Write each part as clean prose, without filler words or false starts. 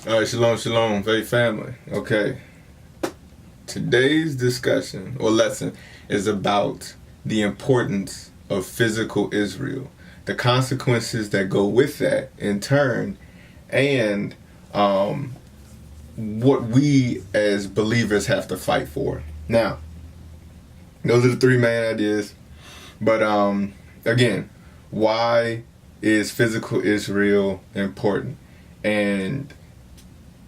All right, shalom, shalom, faith family. Okay, today's discussion or lesson is about the importance of physical Israel, the consequences that go with that in turn, and what we as believers have to fight for. Now, those are the three main ideas. But again, why is physical Israel important? And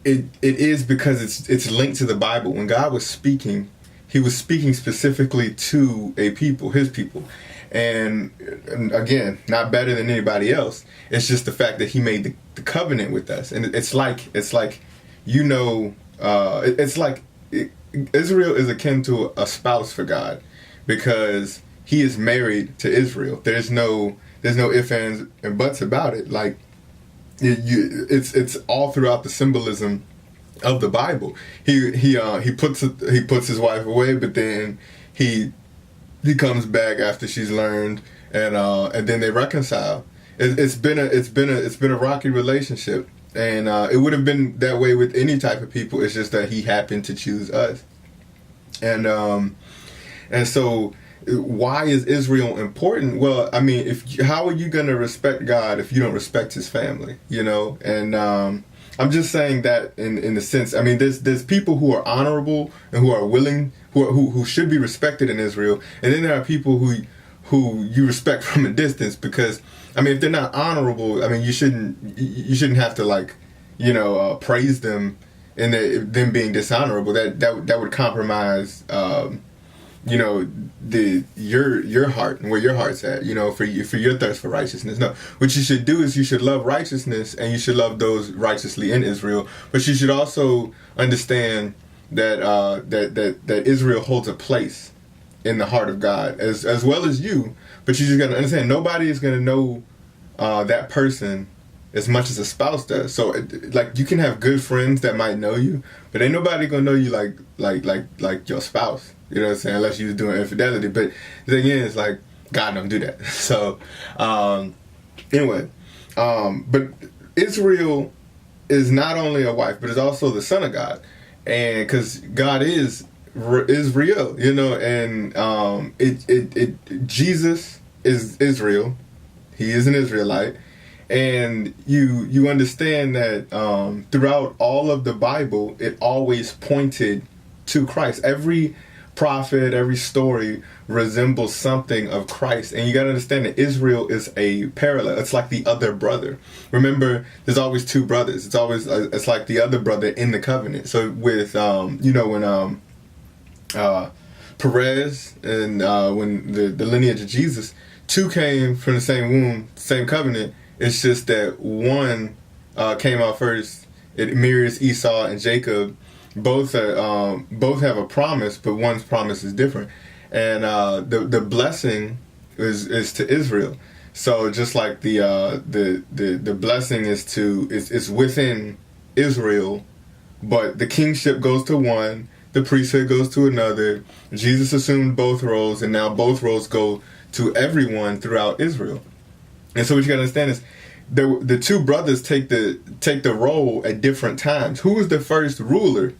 it is because it's linked to the Bible. When God was speaking, he was speaking specifically to a people, his people. And again, not better than anybody else. It's just the fact that he made the covenant with us. And it's like Israel is akin to a spouse for God, because he is married to Israel. There's no ifs, ands, and buts about it. Like, it's all throughout the symbolism of the Bible. He puts his wife away, but then he comes back after she's learned, and then they reconcile. It's been a rocky relationship, and it would have been that way with any type of people. It's just that he happened to choose us, and so. Why is Israel important? Well, I mean, how are you going to respect God if you don't respect his family, you know? And I'm just saying that in the sense, I mean, there's people who are honorable and who are willing, who should be respected in Israel. And then there are people who you respect from a distance, because, I mean, if they're not honorable, I mean, you shouldn't have to, like, you know, praise them and them being dishonorable. That would compromise, you know, your heart and where your heart's at, you know, for your thirst for righteousness. No, what you should do is you should love righteousness, and you should love those righteously in Israel. But you should also understand that that Israel holds a place in the heart of God as well as you. But you just gotta understand, nobody is gonna know that person as much as a spouse does. So, like, you can have good friends that might know you, but ain't nobody gonna know you like your spouse. You know what I'm saying? Unless you was doing infidelity. But the thing is, like, God don't do that. So, anyway, but Israel is not only a wife, but is also the son of God, and because God is real, you know, and Jesus is Israel. He is an Israelite. And you understand that throughout all of the Bible, it always pointed to Christ. Every prophet, every story resembles something of Christ. And you got to understand that Israel is a parallel. It's like the other brother. Remember, there's always two brothers. It's like the other brother in the covenant. So with, you know, when Perez and when the lineage of Jesus, two came from the same womb, same covenant. It's just that one came out first. It mirrors Esau and Jacob. Both have a promise, but one's promise is different. And the blessing is to Israel. So just like the blessing is within Israel, but the kingship goes to one, the priesthood goes to another. Jesus assumed both roles, and now both roles go to everyone throughout Israel. And so what you gotta understand is the two brothers take the role at different times. Who was the first ruler?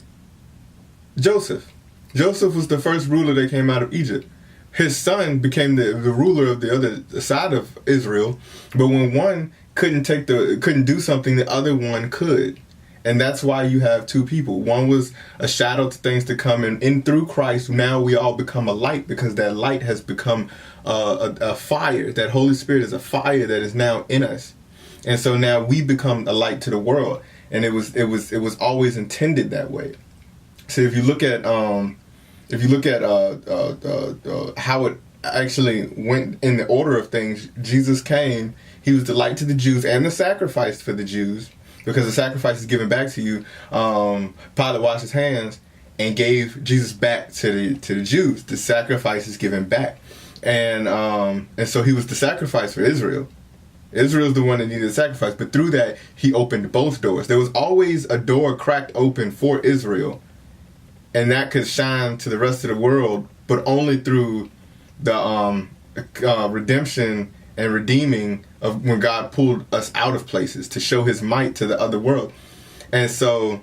Joseph. Joseph was the first ruler that came out of Egypt. His son became the ruler of the other side of Israel. But when one couldn't do something, the other one could. And that's why you have two people. One was a shadow to things to come, and in through Christ, now we all become a light, because that light has become a fire. That Holy Spirit is a fire that is now in us. And so now we become a light to the world. And it was always intended that way. So if you look at how it actually went in the order of things, Jesus came. He was the light to the Jews and the sacrifice for the Jews, because the sacrifice is given back to you. Pilate washed his hands and gave Jesus back to the Jews. The sacrifice is given back, and so he was the sacrifice for Israel. Israel's the one that needed the sacrifice, but through that he opened both doors. There was always a door cracked open for Israel, and that could shine to the rest of the world, but only through the redemption and redeeming of when God pulled us out of places to show his might to the other world. And so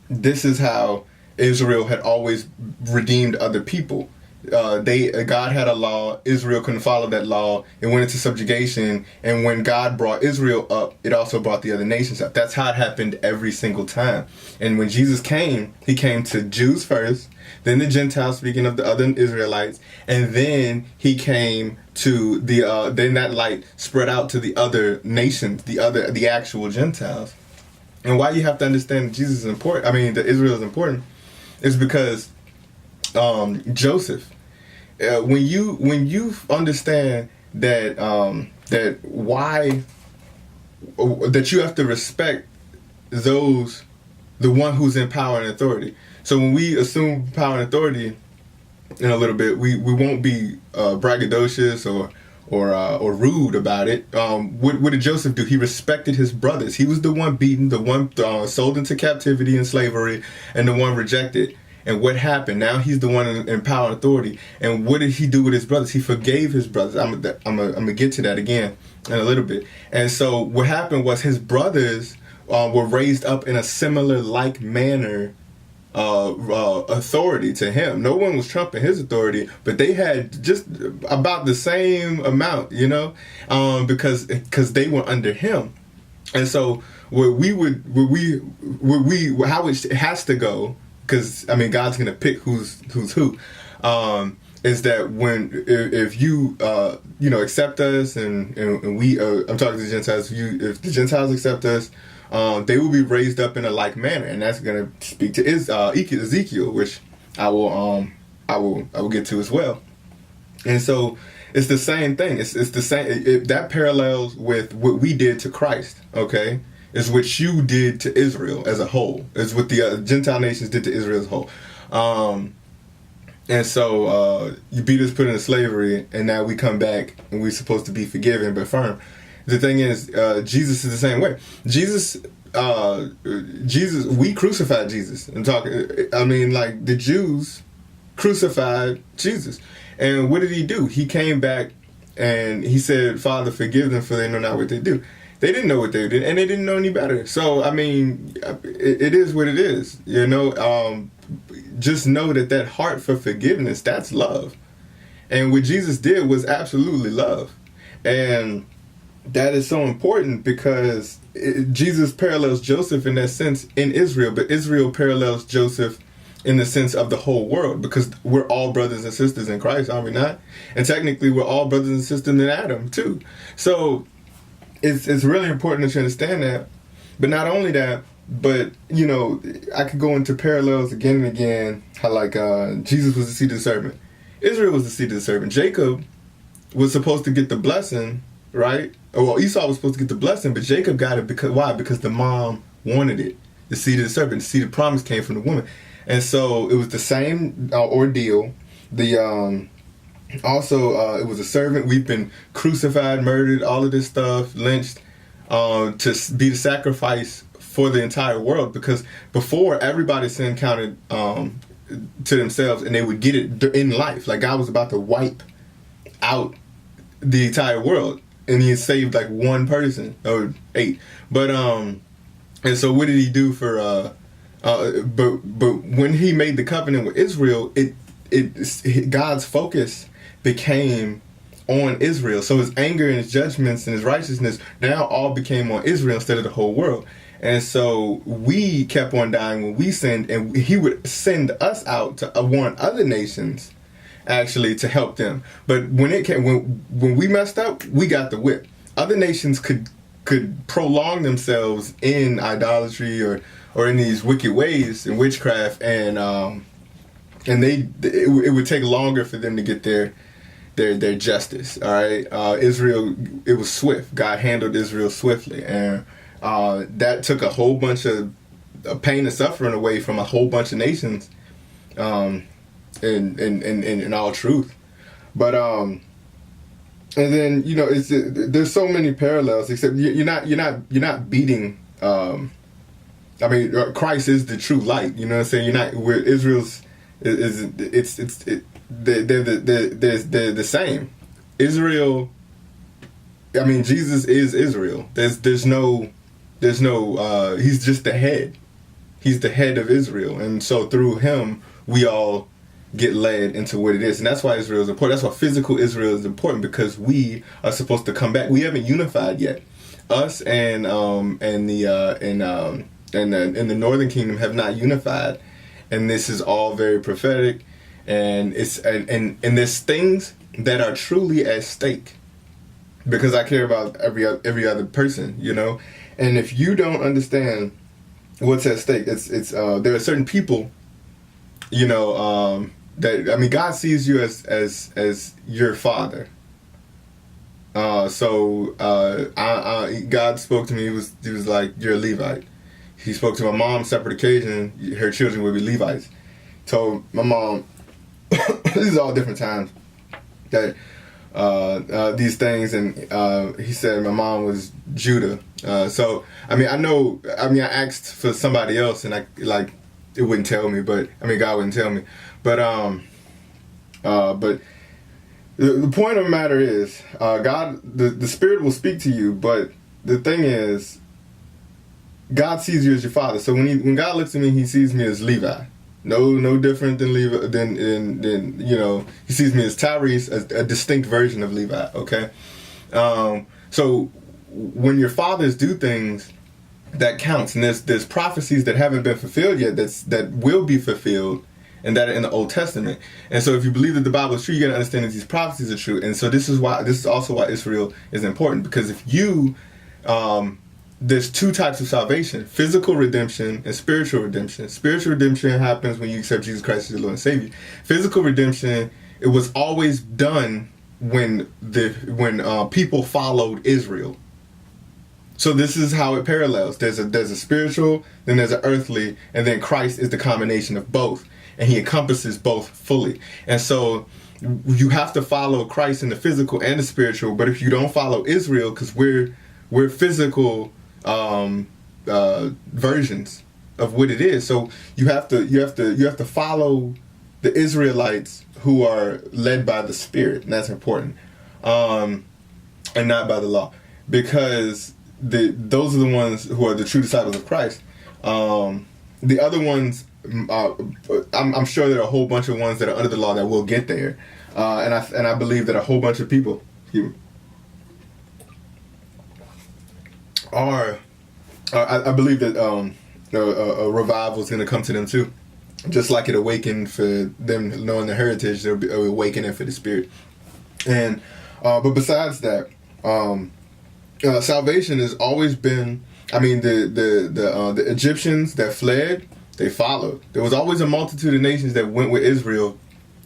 this is how Israel had always redeemed other people. God had a law. Israel couldn't follow that law. It went into subjugation. And when God brought Israel up, it also brought the other nations up. That's how it happened every single time. And when Jesus came, he came to Jews first, then the Gentiles, speaking of the other Israelites, and then he came to then that light spread out to the other nations, the actual Gentiles. And why you have to understand that Jesus is important, that Israel is important, is because Joseph, when you understand that that you have to respect the one who's in power and authority. So when we assume power and authority in a little bit, we won't be braggadocious or rude about it. What did Joseph do? He respected his brothers. He was the one beaten, the one sold into captivity and slavery, and the one rejected. And what happened? Now he's the one in power and authority. And what did he do with his brothers? He forgave his brothers. I'm gonna get to that again in a little bit. And so what happened was his brothers were raised up in a similar like manner authority to him. No one was trumping his authority, but they had just about the same amount, because they were under him. And so how it has to go, because God's gonna pick who's who. Is that if you accept us and we I'm talking to the Gentiles. If the Gentiles accept us, they will be raised up in a like manner, and that's gonna speak to Ezekiel, which I will get to as well. And so it's the same thing. It's the same. That parallels with what we did to Christ. Okay. Is what you did to Israel as a whole. Is what the Gentile nations did to Israel as a whole. And so you beat us, put into slavery, and now we come back and we're supposed to be forgiven but firm. The thing is, Jesus is the same way. Jesus, we crucified Jesus. The Jews crucified Jesus. And what did he do? He came back and he said, Father, forgive them, for they know not what they do. They didn't know what they did, and they didn't know any better. So, it is what it is. Just know that heart for forgiveness, that's love. And what Jesus did was absolutely love. And that is so important because Jesus parallels Joseph in that sense in Israel, but Israel parallels Joseph in the sense of the whole world, because we're all brothers and sisters in Christ, are we not? And technically, we're all brothers and sisters in Adam, too. So it's really important that you understand that. But not only that, but, I could go into parallels again and again, how Jesus was the seed of the serpent. Israel was the seed of the serpent. Jacob was supposed to get the blessing, right? Well, Esau was supposed to get the blessing, but Jacob got it because, why? Because the mom wanted it. The seed of the serpent, the seed of promise came from the woman. And so it was the same ordeal. It was a servant. We've been crucified, murdered, all of this stuff, lynched, to be the sacrifice for the entire world. Because before, everybody's sin counted to themselves, and they would get it in life. Like God was about to wipe out the entire world, and he saved like one person or 8. But and so what did he do for? But when he made the covenant with Israel, God's focus became on Israel. So his anger and his judgments and his righteousness now all became on Israel instead of the whole world. And so we kept on dying when we sinned, and he would send us out to warn other nations, actually, to help them. But when we messed up, we got the whip. Other nations could prolong themselves in idolatry or in these wicked ways in witchcraft, and it would take longer for them to get their justice. All right, Israel, it was swift. God handled Israel swiftly, and that took a whole bunch of pain and suffering away from a whole bunch of nations, in all truth. But and then there's so many parallels. Except you're not beating. Christ is the true light. You know what I'm saying? You're not. Where Israel's they're the same. Israel. Jesus is Israel. There's no There's no. He's just the head. He's the head of Israel, and so through him, we all get led into what it is, and that's why Israel is important. That's why physical Israel is important, because we are supposed to come back. We haven't unified yet. Us and the Northern Kingdom have not unified, and this is all very prophetic, and and there's things that are truly at stake, because I care about every other person, you know, and if you don't understand what's at stake, it's there are certain people, you know, that, I mean, God sees you as your father. God spoke to me. He was like, you're a Levite. He spoke to my mom, separate occasion. Her children would be Levites. Told my mom, these are all different times, that these things, and he said my mom was Judah. So I mean, I asked for somebody else, and it wouldn't tell me, but I mean, God wouldn't tell me. But the point of the matter is, God, the Spirit will speak to you, but the thing is, God sees you as your father. So when God looks at me, He sees me as Levi. No different than Levi. Than you know, He sees me as Tyrese, a distinct version of Levi. Okay, so when your fathers do things, that counts, and there's prophecies that haven't been fulfilled yet, that will be fulfilled, and that are in the Old Testament. And so if you believe that the Bible is true, you gotta understand that these prophecies are true. And so this is also why Israel is important, because if you there's two types of salvation: physical redemption and spiritual redemption. Spiritual redemption happens when you accept Jesus Christ as your Lord and Savior. Physical redemption, it was always done when people followed Israel. So this is how it parallels. There's a spiritual, then there's an earthly, and then Christ is the combination of both, and He encompasses both fully. And so you have to follow Christ in the physical and the spiritual. But if you don't follow Israel, because we're physical versions of what it is, so you have to follow the Israelites who are led by the Spirit, and that's important, and not by the law, because those are the ones who are the true disciples of Christ. The other ones, I'm sure there are a whole bunch of ones that are under the law that will get there, and I believe that a whole bunch of people I believe that a revival is going to come to them too, just like it awakened for them knowing the heritage. There'll be an awakening for the Spirit, and but besides that, salvation has always been. I mean, the Egyptians that fled, they followed. There was always a multitude of nations that went with Israel,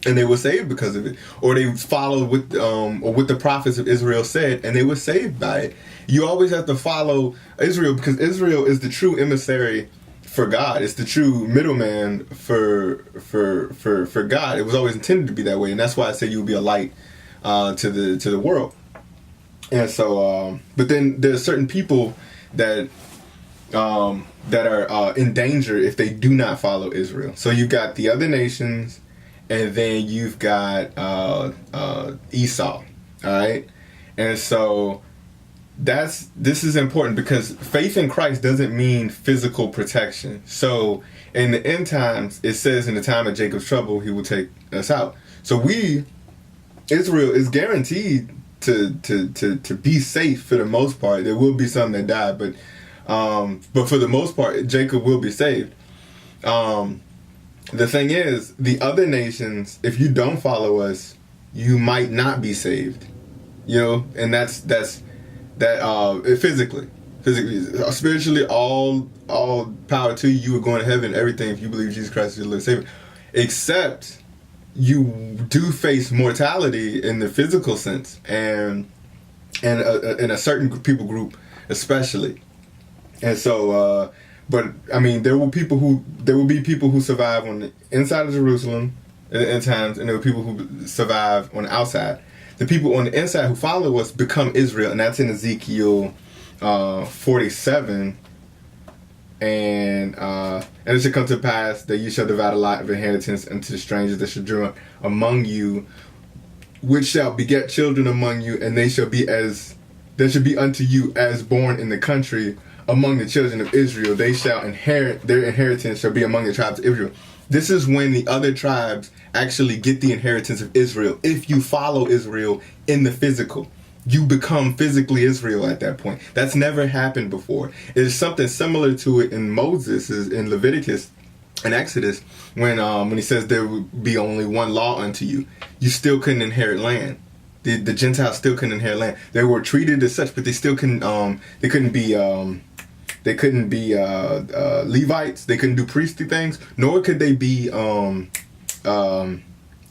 and they were saved because of it, or they followed what the prophets of Israel said, and they were saved by it. You always have to follow Israel, because Israel is the true emissary for God. It's the true middleman for God. It was always intended to be that way, and that's why I say you will be a light to the world. And so, but then there's certain people that are in danger if they do not follow Israel. So you've got the other nations, and then you've got Esau. All right, and so this is important, because faith in Christ doesn't mean physical protection. So in the end times, it says in the time of Jacob's trouble, He will take us out. So Israel is guaranteed to be safe for the most part. There will be some that die, but for the most part, Jacob will be saved. The thing is, the other nations, if you don't follow us, you might not be saved. You know, and that's physically, spiritually, all power to you. You are going to heaven, everything, if you believe Jesus Christ is your Lord and Savior. Except you do face mortality in the physical sense, and in a certain people group especially. And so, but I mean, there will be people who survive on the inside of Jerusalem in the end times, and there will be people who survive on the outside. The people on the inside who follow us become Israel, and that's in Ezekiel 47. And it shall come to pass that you shall divide a lot of inheritance unto the strangers that shall dwell among you, which shall beget children among you, and there shall be unto you as born in the country among the children of Israel. They shall inherit, their inheritance shall be among the tribes of Israel. This is when the other tribes actually get the inheritance of Israel. If you follow Israel in the physical, you become physically Israel at that point. That's never happened before. There's something similar to it in Moses, in Leviticus and Exodus, when he says there will be only one law unto you. You still couldn't inherit land. The Gentiles still couldn't inherit land. They were treated as such, but they still couldn't. They couldn't be. They couldn't be Levites. They couldn't do priestly things. Nor could they be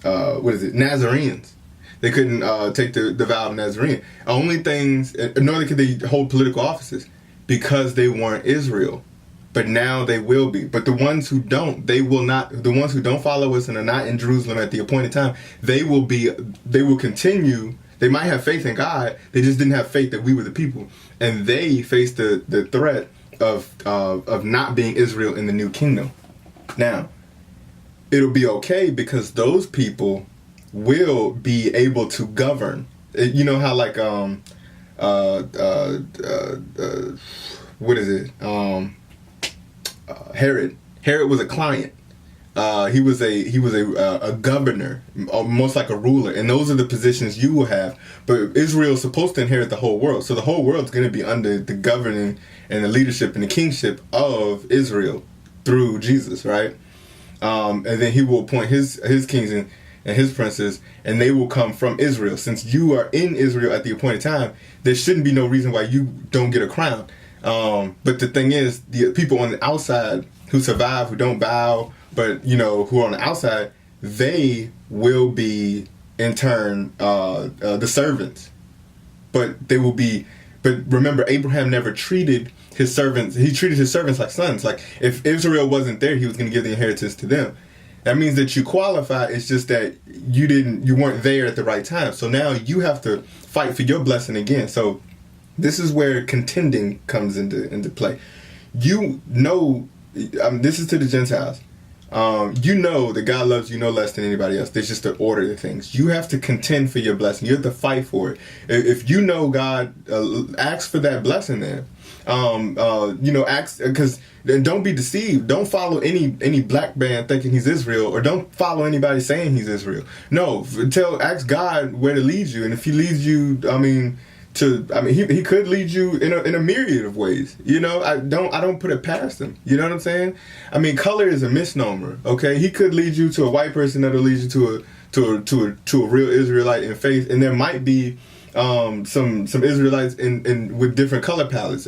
Nazarenes. They couldn't take the vow of Nazarene. Only things. Nor could they hold political offices because they weren't Israel. But now they will be. But the ones who don't, they will not. The ones who don't follow us and are not in Jerusalem at the appointed time, they will be. They will continue. They might have faith in God. They just didn't have faith that we were the people, and they faced the threat of not being Israel in the new kingdom. Now, it'll be okay because those people will be able to govern. You know how like what is it? Herod was a client. He was a governor, almost like a ruler, and those are the positions you will have. But Israel is supposed to inherit the whole world, so the whole world's going to be under the governing and the leadership and the kingship of Israel through Jesus, right? And then he will appoint his kings and his princes, and they will come from Israel. Since you are in Israel at the appointed time, there shouldn't be no reason why you don't get a crown. But the thing is, the people on the outside who survive, who don't bow, but who are on the outside, they will be in turn the servants. But they will be. But remember, Abraham never treated his servants. He treated his servants like sons. Like if Israel wasn't there, he was going to give the inheritance to them. That means that you qualify. It's just that you weren't there at the right time. So now you have to fight for your blessing again. So this is where contending comes into play. This is to the Gentiles. That God loves you no less than anybody else. There's just an order to things. You have to contend for your blessing. You have to fight for it. If you know God, ask for that blessing then. Ask, because then don't be deceived. Don't follow any black man thinking he's Israel, or don't follow anybody saying he's Israel. No, ask God where to lead you. And if he leads you, he could lead you in a myriad of ways. I don't put it past him. You know what I'm saying? Color is a misnomer. Okay, he could lead you to a white person that'll lead you to a real Israelite in faith, and there might be some Israelites in with different color palettes.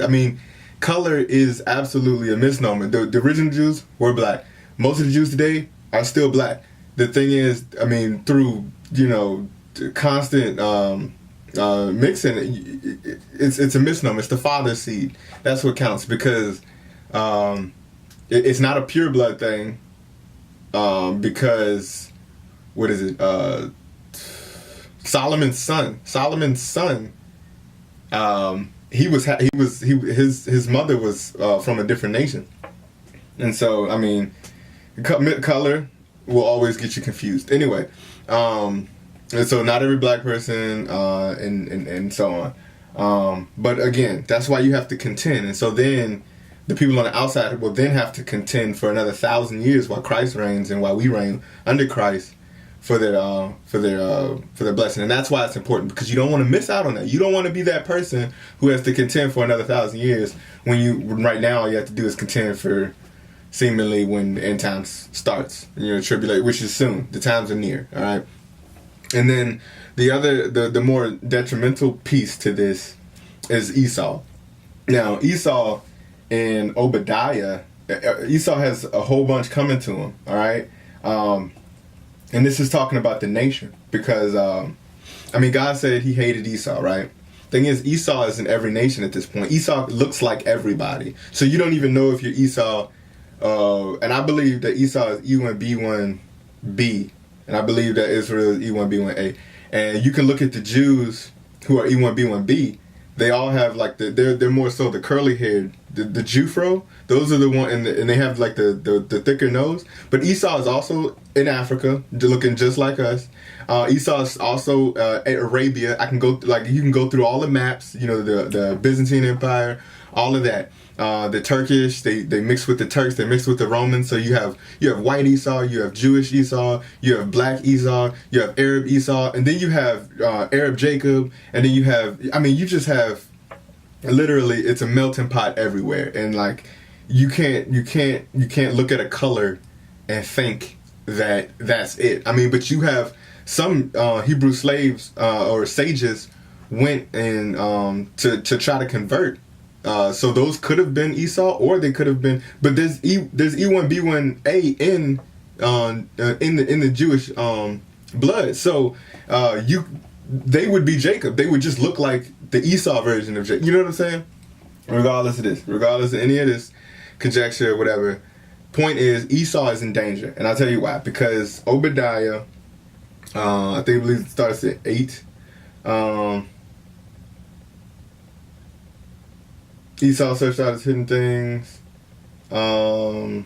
Color is absolutely a misnomer. The original Jews were black. Most of the Jews today are still black. The thing is, through constant mixing, it's a misnomer. It's the father's seed. That's what counts, because it's not a pure blood thing. Because what is it? Solomon's son. His mother was from a different nation, and so color will always get you confused. Anyway. And so not every black person, and so on. But again, that's why you have to contend. And so then the people on the outside will then have to contend for another 1,000 years while Christ reigns and while we reign under Christ for their blessing. And that's why it's important, because you don't want to miss out on that. You don't want to be that person who has to contend for another 1,000 years when right now all you have to do is contend for seemingly when the end times starts. Tribulation, which is soon. The times are near. All right. And then the more detrimental piece to this is Esau. Now, Esau in Obadiah, Esau has a whole bunch coming to him, all right? And this is talking about the nation, because, God said he hated Esau, right? Thing is, Esau is in every nation at this point. Esau looks like everybody. So you don't even know if you're Esau, and I believe that Esau is E1B1B. And I believe that Israel is E1B1A. And you can look at the Jews who are E1B1B. They all have they're more so the curly haired, the Jufro. Those are the one, and they have the thicker nose. But Esau is also in Africa, looking just like us. Esau is also Arabia. You can go through all the maps. The Byzantine Empire, all of that. The Turkish, they mix with the Turks, they mix with the Romans. So you have white Esau, you have Jewish Esau, you have black Esau, you have Arab Esau, and then you have Arab Jacob, and then you have, I mean, you just have, literally, it's a melting pot everywhere. And like, you can't look at a color and think that that's it. I mean, but you have some Hebrew slaves or sages went and to try to convert. So those could have been Esau, or they could have been. But there's E1B1A in the Jewish blood. So they would be Jacob. They would just look like the Esau version of Jacob. You know what I'm saying? Regardless of this, regardless of any of this conjecture or whatever, point is Esau is in danger, and I'll tell you why. Because Obadiah, I believe it starts at 8. Esau searched out his hidden things, laid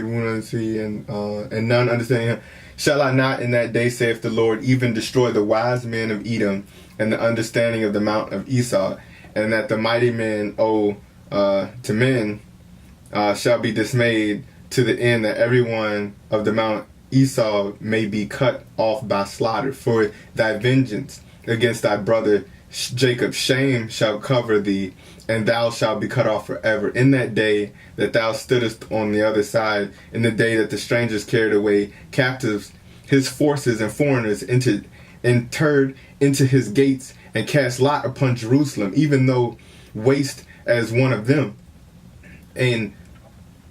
wound on the sea, and none understanding him. Shall I not in that day, saith the Lord, even destroy the wise men of Edom, and the understanding of the mount of Esau, and that the mighty men to men shall be dismayed, to the end that everyone of the mount Esau may be cut off by slaughter. For thy vengeance against thy brother Jacob, shame shall cover thee, and thou shalt be cut off forever. In that day that thou stoodest on the other side, in the day that the strangers carried away captives his forces and foreigners entered into his gates, and cast lot upon Jerusalem, even though waste as one of them.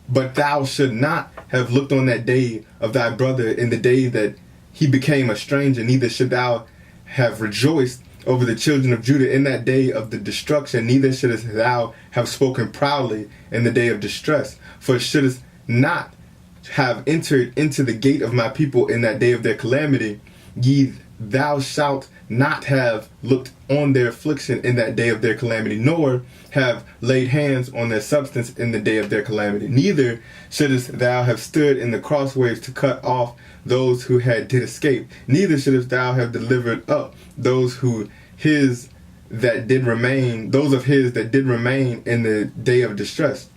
But thou should not have looked on that day of thy brother, in the day that he became a stranger, neither should thou have rejoiced over the children of Judah in that day of the destruction, neither shouldest thou have spoken proudly in the day of distress. For shouldest not have entered into the gate of my people in that day of their calamity, thou shalt not have looked on their affliction in that day of their calamity, nor have laid hands on their substance in the day of their calamity. Neither shouldest thou have stood in the crossways to cut off those who did escape. Neither shouldest thou have delivered up those of his that did remain in the day of distress.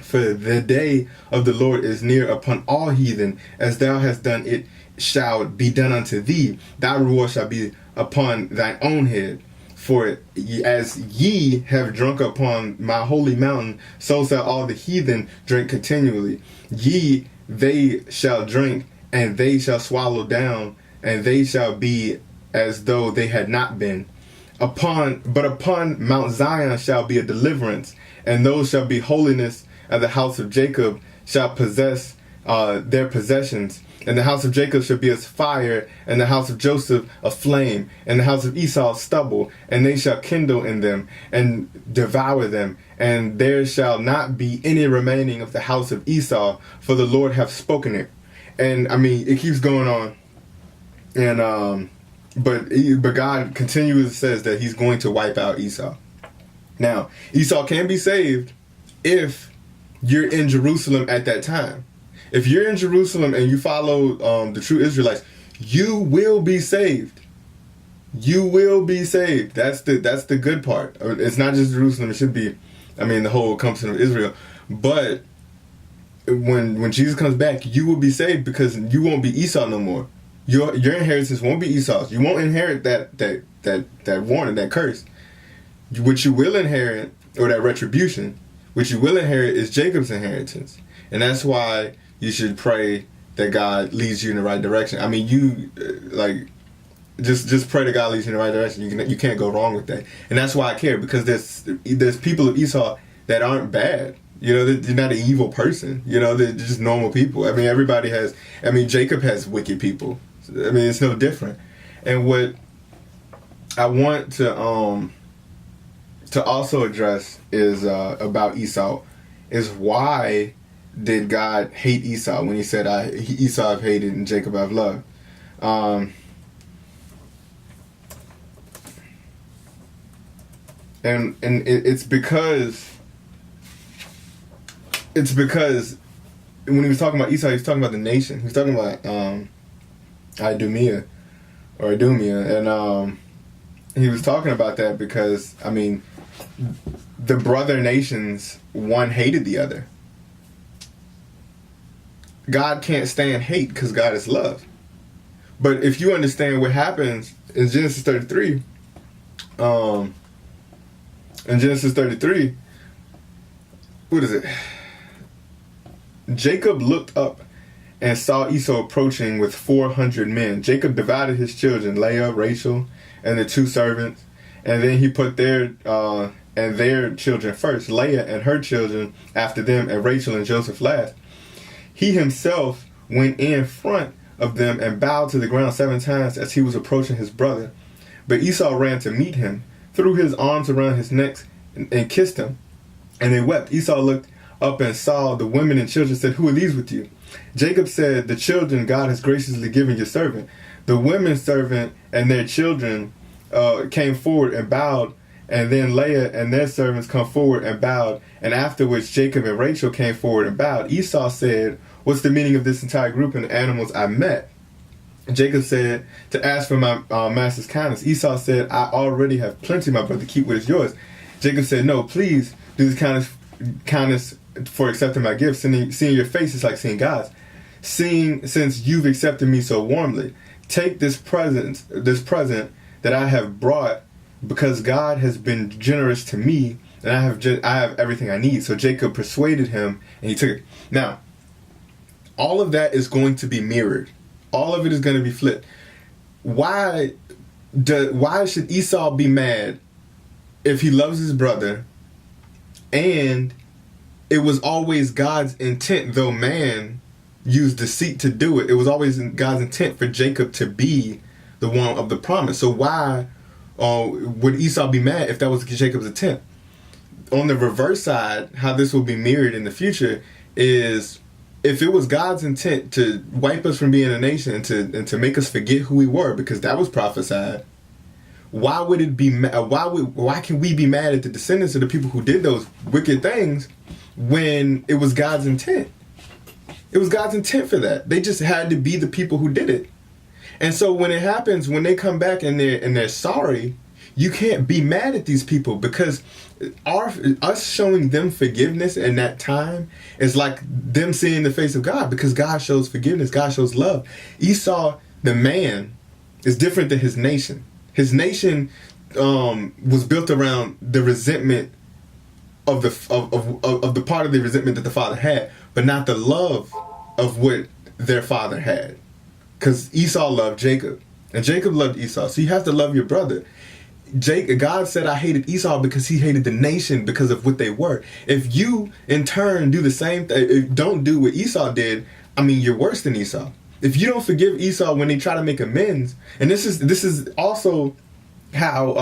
For the day of the Lord is near upon all heathen. As thou hast done, it shall be done unto thee. Thy reward shall be upon thine own head. For as ye have drunk upon my holy mountain, so shall all the heathen drink continually. They shall drink, and they shall swallow down, and they shall be as though they had not been. But upon Mount Zion shall be a deliverance, and those shall be holiness, and the house of Jacob shall possess their possessions. And the house of Jacob shall be as fire, and the house of Joseph a flame, and the house of Esau stubble, and they shall kindle in them, and devour them. And there shall not be any remaining of the house of Esau, for the Lord hath spoken it. And I mean, it keeps going on. And but God continually says that he's going to wipe out Esau. Now, Esau can be saved if you're in Jerusalem at that time. If you're in Jerusalem and you follow the true Israelites, you will be saved. You will be saved. That's the good part. It's not just Jerusalem. It should be, I mean, the whole continent of Israel. But when Jesus comes back, you will be saved, because you won't be Esau no more. Your inheritance won't be Esau's. You won't inherit that warning, that curse. What you will inherit, or that retribution, what you will inherit is Jacob's inheritance. And that's why you should pray that God leads you in the right direction. I mean, you just pray that God leads you in the right direction. You can't go wrong with that. And that's why I care, because there's people of Esau that aren't bad. You know, they're not an evil person. You know, they're just normal people. I mean, Jacob has wicked people. I mean, it's no different. And what I want to also address is about Esau, is why did God hate Esau when he said, Esau I've hated and Jacob I've loved? And it's because when he was talking about Esau, he was talking about the nation. He was talking about Idumea, and he was talking about that because, I mean, the brother nations, one hated the other. God can't stand hate because God is love. But if you understand what happens in Genesis 33, what is it? Jacob looked up and saw Esau approaching with 400 men. Jacob divided his children, Leah, Rachel, and the two servants, and then he put their children first, Leah and her children after them, and Rachel and Joseph last. He himself went in front of them and bowed to the ground 7 times as he was approaching his brother. But Esau ran to meet him, threw his arms around his neck, and kissed him. And they wept. Esau looked up and saw the women and children, said, "Who are these with you?" Jacob said, "The children God has graciously given your servant." The women servant and their children came forward and bowed, and then Leah and their servants come forward and bowed, and afterwards Jacob and Rachel came forward and bowed. Esau said, "What's the meaning of this entire group and the animals I met?" Jacob said, "To ask for my master's kindness." Esau said, "I already have plenty, my brother. Keep what is yours." Jacob said, "No, please do this kindness for accepting my gift. Seeing your face is like seeing God's. Since you've accepted me so warmly, take this present that I have brought, because God has been generous to me, and I have everything I need." So Jacob persuaded him, and he took it. Now, all of that is going to be mirrored. All of it is going to be flipped. Why should Esau be mad if he loves his brother, and it was always God's intent, though man used deceit to do it, it was always God's intent for Jacob to be the one of the promise. So why would Esau be mad if that was Jacob's intent? On the reverse side, how this will be mirrored in the future is, if it was God's intent to wipe us from being a nation and to make us forget who we were, because that was prophesied, why would it be? Why can we be mad at the descendants of the people who did those wicked things when it was God's intent? It was God's intent for that. They just had to be the people who did it. And so when it happens, when they come back and they're sorry, you can't be mad at these people, because us showing them forgiveness in that time is like them seeing the face of God, because God shows forgiveness, God shows love. Esau, the man, is different than his nation. His nation was built around the resentment of the part of the resentment that the father had, but not the love of what their father had. Because Esau loved Jacob, and Jacob loved Esau. So you have to love your brother. God said, "I hated Esau because he hated the nation because of what they were." If you, in turn, do the same thing, don't do what Esau did, I mean, you're worse than Esau. If you don't forgive Esau when they try to make amends, and this is also how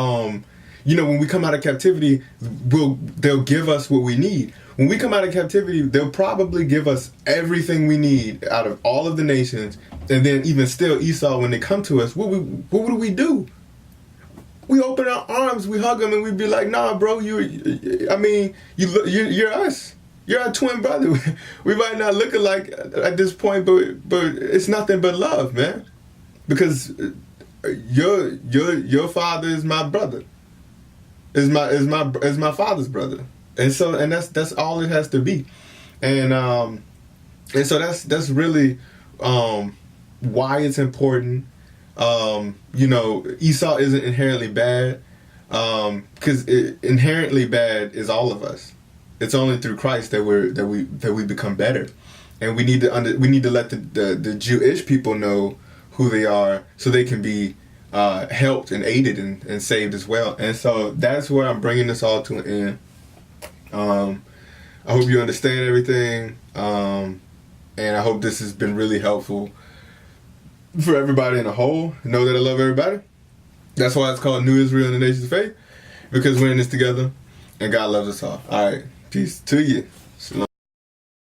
when we come out of captivity, they'll give us what we need. When we come out of captivity, they'll probably give us everything we need out of all of the nations, and then even still, Esau, when they come to us, what do we do? We open our arms, we hug them, and we be like, "Nah, bro, you're us. You're our twin brother. We might not look alike at this point, but it's nothing but love, man. Because your father is my brother. Is my father's brother, and that's all it has to be, and so that's really why it's important. Esau isn't inherently bad, because inherently bad is all of us. It's only through Christ that we become better, and we need to let the Jewish people know who they are, so they can be helped and aided and saved as well. And so that's where I'm bringing this all to an end. I hope you understand everything, and I hope this has been really helpful for everybody in a whole. Know that I love everybody. That's why it's called New Israel and the Nations of Faith, because we're in this together, and God loves us all. All right, peace to you. Shalom.